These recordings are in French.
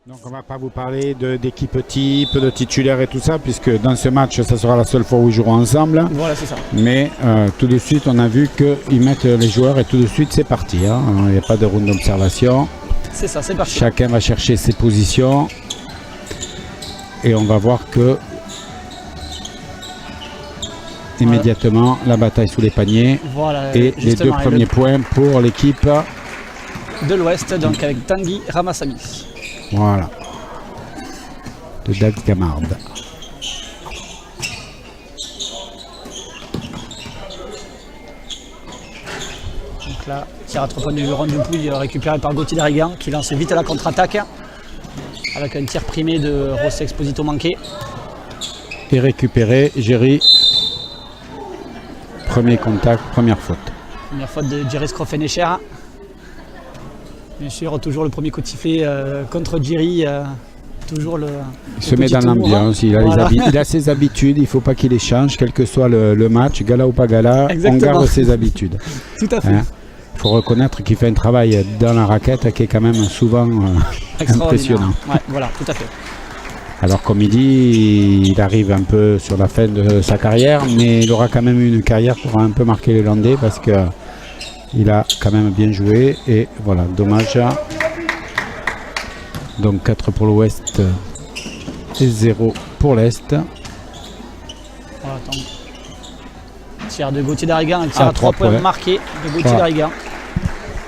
Donc on ne va pas vous parler d'équipe type, de titulaire et tout ça, puisque dans ce match, ça sera la seule fois où ils joueront ensemble. Voilà, c'est ça. Mais tout de suite, on a vu qu'ils mettent les joueurs et tout de suite, c'est parti. Il n'y a pas de round d'observation. C'est ça, c'est parti. Chacun va chercher ses positions. Et on va voir que immédiatement, la bataille sous les paniers. Voilà, et les deux premiers points pour l'équipe de l'Ouest, donc avec Tanguy Ramassamy. Voilà. De Dag Gamard. Donc là, tir à 3 points du Laurent Dupuy récupéré par Gauthier Darigan qui lance vite à la contre-attaque avec un tir primé de José Exposito manqué. Et récupéré, Géry. Premier contact, première faute. Première faute de Jerry Scroffenecher. Bien sûr, toujours le premier coup de sifflet contre Jerry. Toujours il se met dans l'ambiance, il a ses habitudes, il ne faut pas qu'il les change, quel que soit le match, gala ou pas gala. Exactement. On garde ses habitudes. Tout à fait. Il faut reconnaître qu'il fait un travail dans la raquette qui est quand même souvent impressionnant. Ouais, voilà, tout à fait. Alors comme il dit, il arrive un peu sur la fin de sa carrière, mais il aura quand même une carrière pour un peu marquer les Landais parce qu'il a quand même bien joué. Et voilà, dommage. Donc 4 pour l'Ouest et 0 pour l'Est. Voilà, tir de Gauthier Darigan, un tir à 3 points marqué de Gauthier Darigan.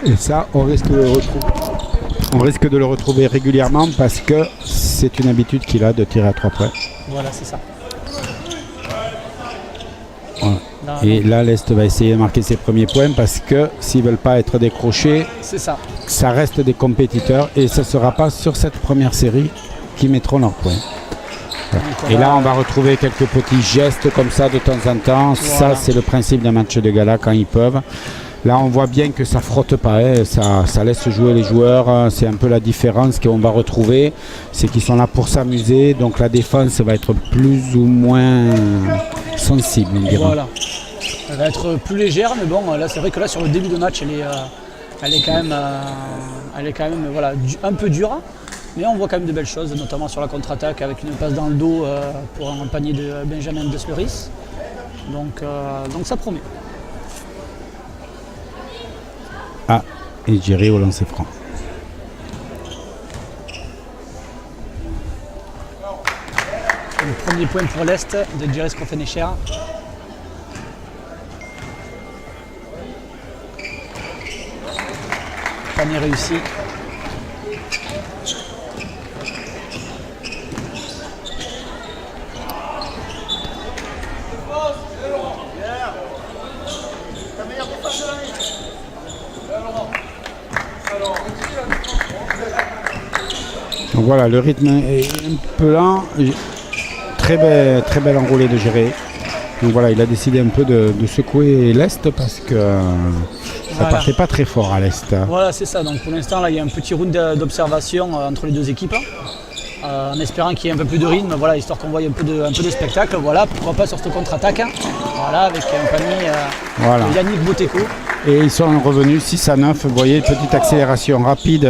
Et ça, on risque de le retrouver régulièrement parce que c'est une habitude qu'il a de tirer à 3 points. Voilà, c'est ça. Voilà. Et là, l'Est va essayer de marquer ses premiers points parce que s'ils ne veulent pas être décrochés, ça reste des compétiteurs et ce ne sera pas sur cette première série qu'ils mettront leurs points. Voilà. Et là, on va retrouver quelques petits gestes comme ça de temps en temps. Voilà. Ça, c'est le principe d'un match de gala quand ils peuvent. Là, on voit bien que ça frotte pas, ça laisse jouer les joueurs. C'est un peu la différence qu'on va retrouver, c'est qu'ils sont là pour s'amuser. Donc la défense va être plus ou moins sensible, on dirait. Voilà. Elle va être plus légère, mais bon, là, c'est vrai que là, sur le début de match, elle est quand même voilà, un peu dure. Mais on voit quand même de belles choses, notamment sur la contre-attaque avec une passe dans le dos pour un panier de Benjamin Desleris. Donc ça promet. Ah, et Jerry au lancer franc. Le premier point pour l'Est de Jerry Scroffenecher. Panier réussi. Donc voilà, le rythme est un peu lent. Très belle enroulée de Géré. Donc voilà, il a décidé un peu de secouer l'Est parce que ça partait pas très fort à l'Est. Voilà, c'est ça. Donc pour l'instant, là, il y a un petit round d'observation entre les deux équipes. En espérant qu'il y ait un peu plus de rythme, voilà, histoire qu'on voit un peu de spectacle. Voilà, pourquoi pas sur cette contre-attaque. Voilà, avec un panier de Yannick Boteco. Et ils sont revenus 6 à 9. Vous voyez, petite accélération rapide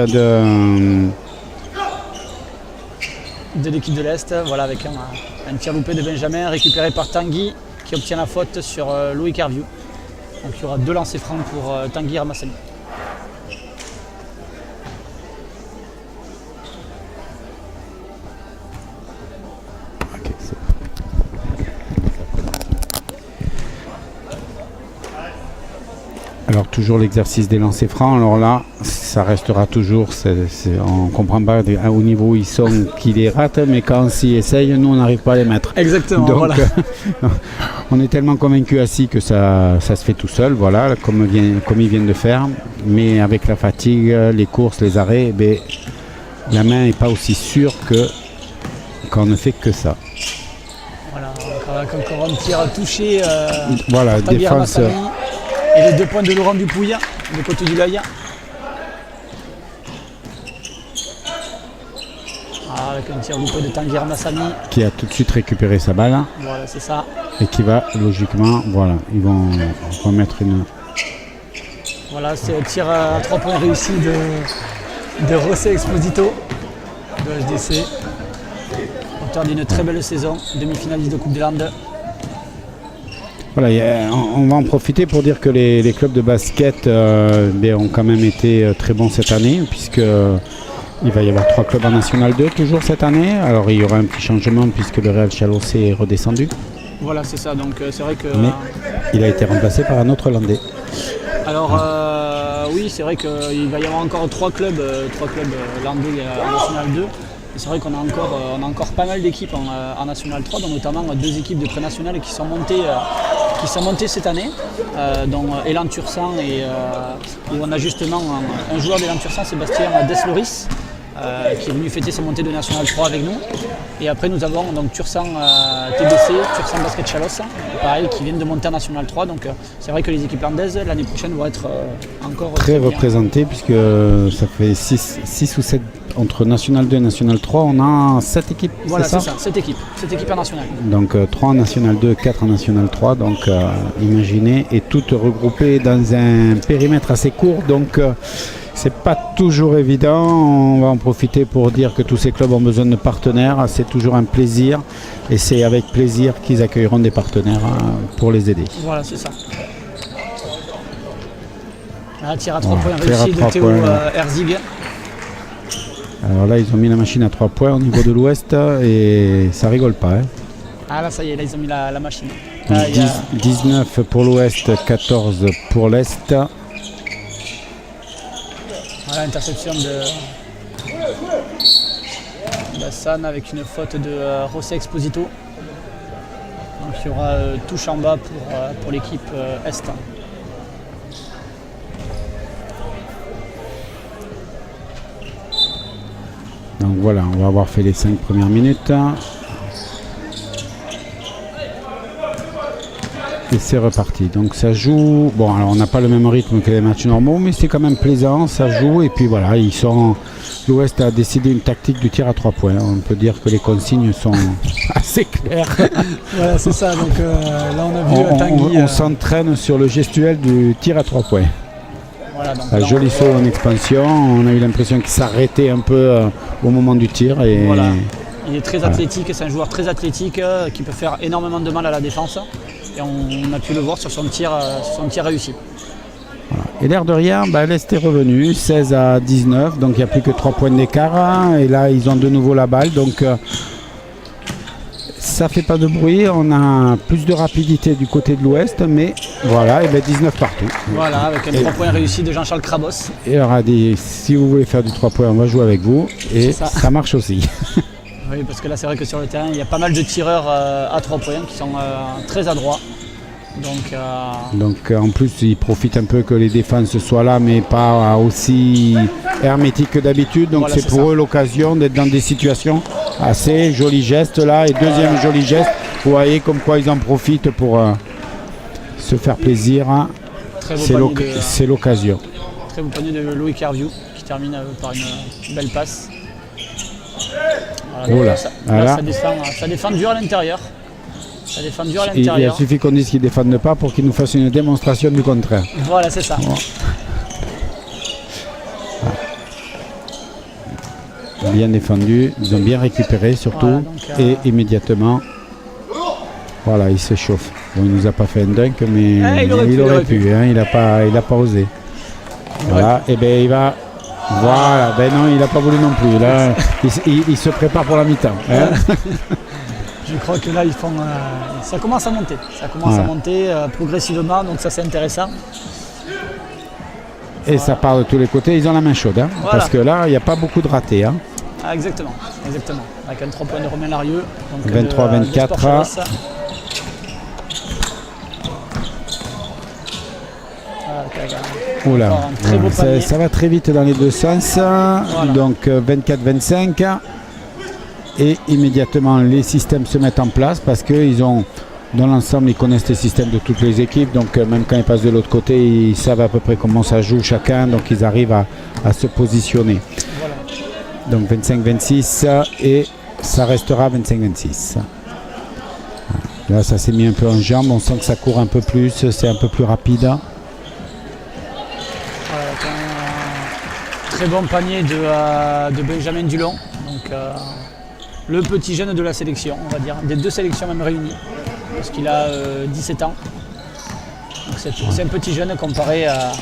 de l'équipe de l'Est, voilà, avec un tir loupé de Benjamin récupéré par Tanguy qui obtient la faute sur Loïc Hervieux. Donc il y aura 2 lancers francs pour Tanguy Ramassamy. Alors toujours l'exercice des lancers francs, alors là ça restera toujours, on ne comprend pas au niveau où ils sont qu'ils les ratent, mais quand on s'y essaye, nous on n'arrive pas à les mettre. Exactement. Donc voilà. On est tellement convaincu assis que ça se fait tout seul, voilà, comme ils viennent de faire, mais avec la fatigue, les courses, les arrêts, la main n'est pas aussi sûre qu'on ne fait que ça. Voilà, encore un tir touché. Voilà, défense. Et les 2 points de Laurent Dupuy, de côté du l'œil. Avec un tir loupé de Tanguy Ramassamy. Qui a tout de suite récupéré sa balle. Voilà, c'est ça. Et qui va logiquement, voilà, ils vont remettre une. Voilà, c'est un tir à 3 points réussi de José Exposito Le HDC, auteur d'une très belle saison, demi-finaliste de Coupe des Landes. Voilà, on va en profiter pour dire que les clubs de basket ont quand même été très bons cette année, puisque il va y avoir 3 clubs en National 2 toujours cette année. Alors il y aura un petit changement puisque le Real Chalossé est redescendu. Voilà, c'est ça. Donc c'est vrai que. Mais il a été remplacé par un autre Landais. Alors oui, c'est vrai qu'il va y avoir encore 3 clubs landais en National 2. Et c'est vrai qu'on a encore pas mal d'équipes en National 3, dont notamment 2 équipes de pré-nationales qui sont montées cette année, dont Elan Tursan et on a justement un joueur d'Elan Tursan, Sébastien Desloris, qui est venu fêter sa montée de National 3 avec nous. Et après nous avons donc Tursan TBC, Tursan Basket Chalosse, pareil, qui viennent de monter en National 3. Donc c'est vrai que les équipes landaises l'année prochaine vont être encore très représentées, puisque ça fait 6 ou 7 entre National 2 et National 3, on a 7 équipes. Voilà, c'est ça, 7 équipes en National. Donc 3 en National 2, 4 en National 3, donc imaginez, et toutes regroupées dans un périmètre assez court, donc c'est pas toujours évident. On va en profiter pour dire que tous ces clubs ont besoin de partenaires, c'est toujours un plaisir, et c'est avec plaisir qu'ils accueilleront des partenaires pour les aider. Voilà, c'est ça. Là, tir à 3 points réussi de Théo Herzig. Alors là, ils ont mis la machine à 3 points au niveau de l'Ouest et ça rigole pas. Hein. Ah là, ça y est, là, ils ont mis la machine. Là, 19 pour l'Ouest, 14 pour l'Est. Voilà, interception de Hassan avec une faute de José Exposito. Donc il y aura touche en bas pour l'équipe Est. Donc voilà, on va avoir fait les 5 premières minutes. Et c'est reparti. Donc ça joue. Bon, alors on n'a pas le même rythme que les matchs normaux, mais c'est quand même plaisant, ça joue. Et puis voilà, l'Ouest a décidé une tactique du tir à 3 points. On peut dire que les consignes sont assez claires. Voilà, c'est ça. Donc là, on a vu Tanguy. On s'entraîne sur le gestuel du tir à 3 points. Voilà, donc un joli saut en expansion, on a eu l'impression qu'il s'arrêtait un peu au moment du tir. Et voilà. Il est très athlétique, c'est un joueur très athlétique qui peut faire énormément de mal à la défense. Et on a pu le voir sur son tir réussi. Voilà. Et l'air de rien, l'Est est revenu, 16 à 19, donc il n'y a plus que 3 points d'écart. Et là, ils ont de nouveau la balle, donc ça fait pas de bruit. On a plus de rapidité du côté de l'Ouest, mais voilà, et 19 partout. Voilà, avec un 3 points réussi de Jean-Charles Crabos. Et il aura dit, si vous voulez faire du 3 points, on va jouer avec vous. Et ça marche aussi. Oui, parce que là, c'est vrai que sur le terrain, il y a pas mal de tireurs à 3 points qui sont très adroits. Donc en plus, ils profitent un peu que les défenses soient là, mais pas aussi hermétiques que d'habitude. Donc voilà, c'est pour eux l'occasion d'être dans des situations assez jolis gestes là. Et deuxième joli geste, vous voyez comme quoi ils en profitent pour se faire plaisir. C'est l'occasion. Très beau panier de Loïc Hervieux qui termine par une belle passe. Voilà, ça défend dur à l'intérieur. Il suffit qu'on dise qu'ils ne défendent pas pour qu'ils nous fassent une démonstration du contraire. Voilà, c'est ça. Voilà. Bien défendu, ils ont bien récupéré surtout. Voilà, et immédiatement, voilà, il se chauffe. Bon, il ne nous a pas fait un dunk, mais il aurait pu. Hein, il n'a pas osé. Voilà, et bien il va. Voilà, non, il n'a pas voulu non plus. Là, il se prépare pour la mi-temps. Hein. Je crois que là, ça commence à monter. Ça commence à monter progressivement, donc ça c'est intéressant. Et ça part de tous les côtés, ils ont la main chaude. Hein, parce que là, il n'y a pas beaucoup de ratés. Hein. Ah, exactement. Avec un 3 points de Romain Larieux. 23-24. Oula, ça va très vite dans les deux sens. Voilà. Donc 24-25. Et immédiatement les systèmes se mettent en place parce qu'ils ont, dans l'ensemble, ils connaissent les systèmes de toutes les équipes. Donc même quand ils passent de l'autre côté, ils savent à peu près comment ça joue chacun. Donc ils arrivent à se positionner. Voilà. Donc 25-26 et ça restera 25-26. Là ça s'est mis un peu en jambe, on sent que ça court un peu plus, c'est un peu plus rapide. Très bon panier de Benjamin Dulon. Donc le petit jeune de la sélection, on va dire, des deux sélections même réunies, parce qu'il a 17 ans. Donc c'est un petit jeune comparé à...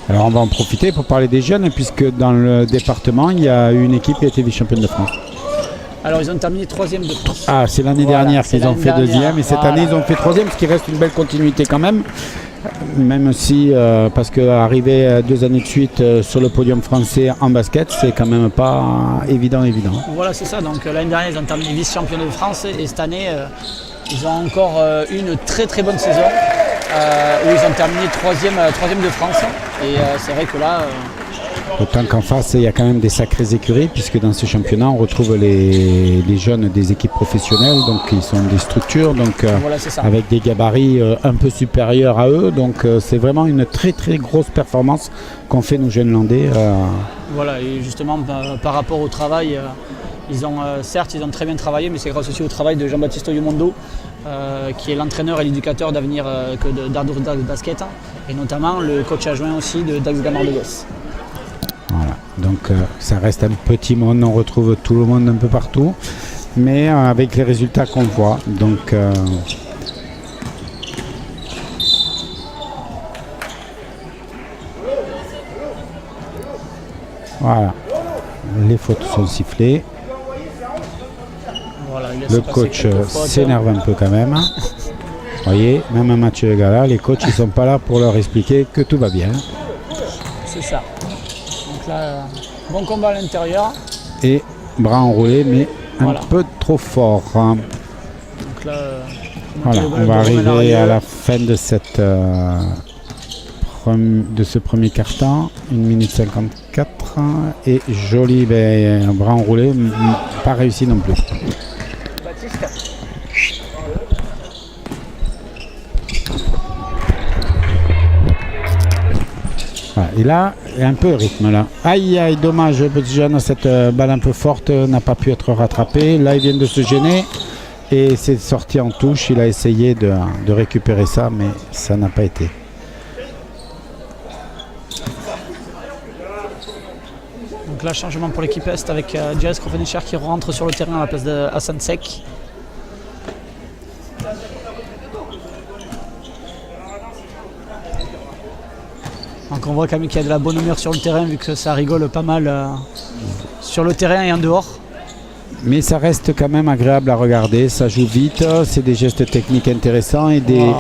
Alors on va en profiter pour parler des jeunes, puisque dans le département, il y a une équipe qui a été vice-championne de France. Alors ils ont terminé 3e de France. Ah, c'est l'année dernière qu'ils ont fait 2e, et cette année ils ont fait 3e, ce qui reste une belle continuité quand même. Même si, parce qu'arriver 2 années de suite sur le podium français en basket, c'est quand même pas évident. Voilà, c'est ça. Donc l'année dernière, ils ont terminé vice-champion de France et cette année, ils ont encore une très très bonne saison où ils ont terminé 3e de France. Et c'est vrai que là... Autant qu'en face, il y a quand même des sacrées écuries, puisque dans ce championnat, on retrouve les jeunes des équipes professionnelles, donc ils sont des structures, donc voilà, avec des gabarits un peu supérieurs à eux. Donc c'est vraiment une très très grosse performance qu'ont fait nos jeunes landais. Voilà, et justement par rapport au travail, certes ils ont très bien travaillé, mais c'est grâce aussi au travail de Jean-Baptiste Oyumondo, qui est l'entraîneur et l'éducateur d'avenir d'Ardour Basket, et notamment le coach adjoint aussi de Dax Gamard de Gosse. Voilà, donc ça reste un petit monde, on retrouve tout le monde un peu partout, mais avec les résultats qu'on voit. Donc voilà, les fautes sont sifflées. Voilà, le coach s'énerve un peu quand même. Vous voyez, même un match de gala, les coachs ils sont pas là pour leur expliquer que tout va bien. C'est ça. Donc là, bon combat à l'intérieur. Et bras enroulés, mais un peu trop fort. Donc là, voilà, on va arriver à la fin de cette de ce premier quart-temps, 1 minute 54, et joli bras enroulé, pas réussi non plus. Baptiste. Voilà, et là, il y a un peu de rythme là. Aïe aïe, dommage, petit jeune, cette balle un peu forte n'a pas pu être rattrapée. Là, il vient de se gêner et c'est sorti en touche. Il a essayé de récupérer ça, mais ça n'a pas été. Donc là, changement pour l'équipe Est avec Jairès Krofenecher qui rentre sur le terrain à la place de Hassan Sek. Donc on voit quand même qu'il y a de la bonne humeur sur le terrain vu que ça rigole pas mal sur le terrain et en dehors. Mais ça reste quand même agréable à regarder, ça joue vite, c'est des gestes techniques intéressants et des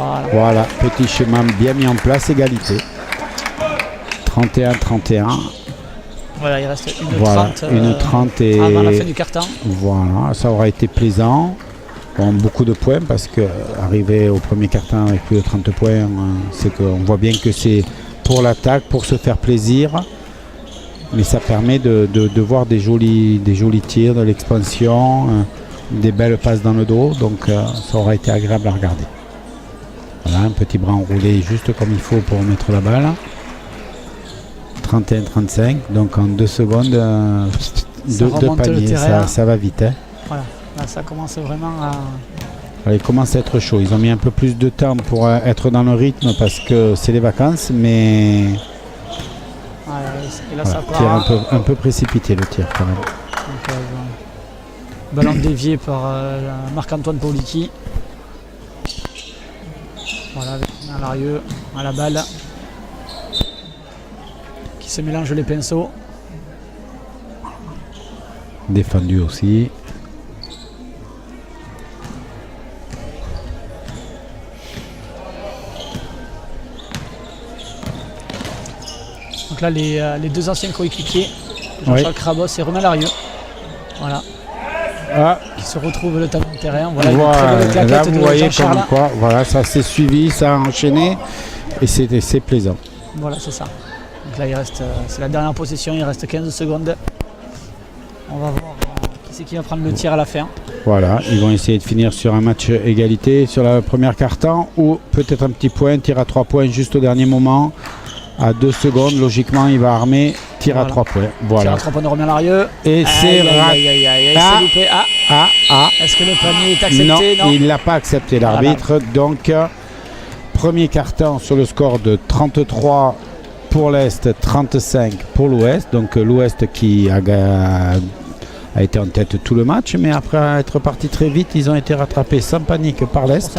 petits schémas bien mis en place, égalité. 31-31. Voilà, il reste une 30 et avant la fin du quart-temps. Voilà, ça aura été plaisant. Bon, beaucoup de points parce qu'arriver au premier quart-temps avec plus de 30 points, c'est qu'on voit bien que c'est pour l'attaque, pour se faire plaisir. Mais ça permet de voir des jolis tirs, de l'expansion, des belles passes dans le dos. Donc ça aura été agréable à regarder. Voilà, un petit bras enroulé juste comme il faut pour mettre la balle. 31-35, donc en 2 secondes, deux paniers, ça va vite. Hein. Voilà, là, ça commence vraiment à... Il commence à être chaud. Ils ont mis un peu plus de temps pour être dans le rythme parce que c'est les vacances, mais... Et là, ça part. Tir un peu précipité le tir quand même. Donc, ballon dévié par Marc-Antoine Paulicki. Voilà, avec un Larieux à la balle qui se mélange les pinceaux. Défendu aussi. Donc là, les deux anciens coéquipiers, Jean-Charles Crabos et Romain Larieux, voilà, qui se retrouvent le tableau de terrain. Voilà, là vous voyez comme quoi, voilà, ça s'est suivi, ça a enchaîné et c'est plaisant. Voilà, c'est ça. Donc là, il reste, c'est la dernière possession, il reste 15 secondes. On va voir qui c'est qui va prendre le tir à la fin. Voilà, ils vont essayer de finir sur un match égalité sur la première quart-temps ou peut-être un petit point, tir à 3 points juste au dernier moment. À 2 secondes, logiquement, il va armer, tir à 3 points. Voilà. Tir à 3 points de Romain Larieux. Et c'est raté. Est-ce que le panier est accepté? Non, il ne l'a pas accepté, l'arbitre. Voilà. Donc, premier quart-temps sur le score de 33 pour l'Est, 35 pour l'Ouest. Donc, l'Ouest qui a a été en tête tout le match, mais après être parti très vite, ils ont été rattrapés sans panique par l'Est.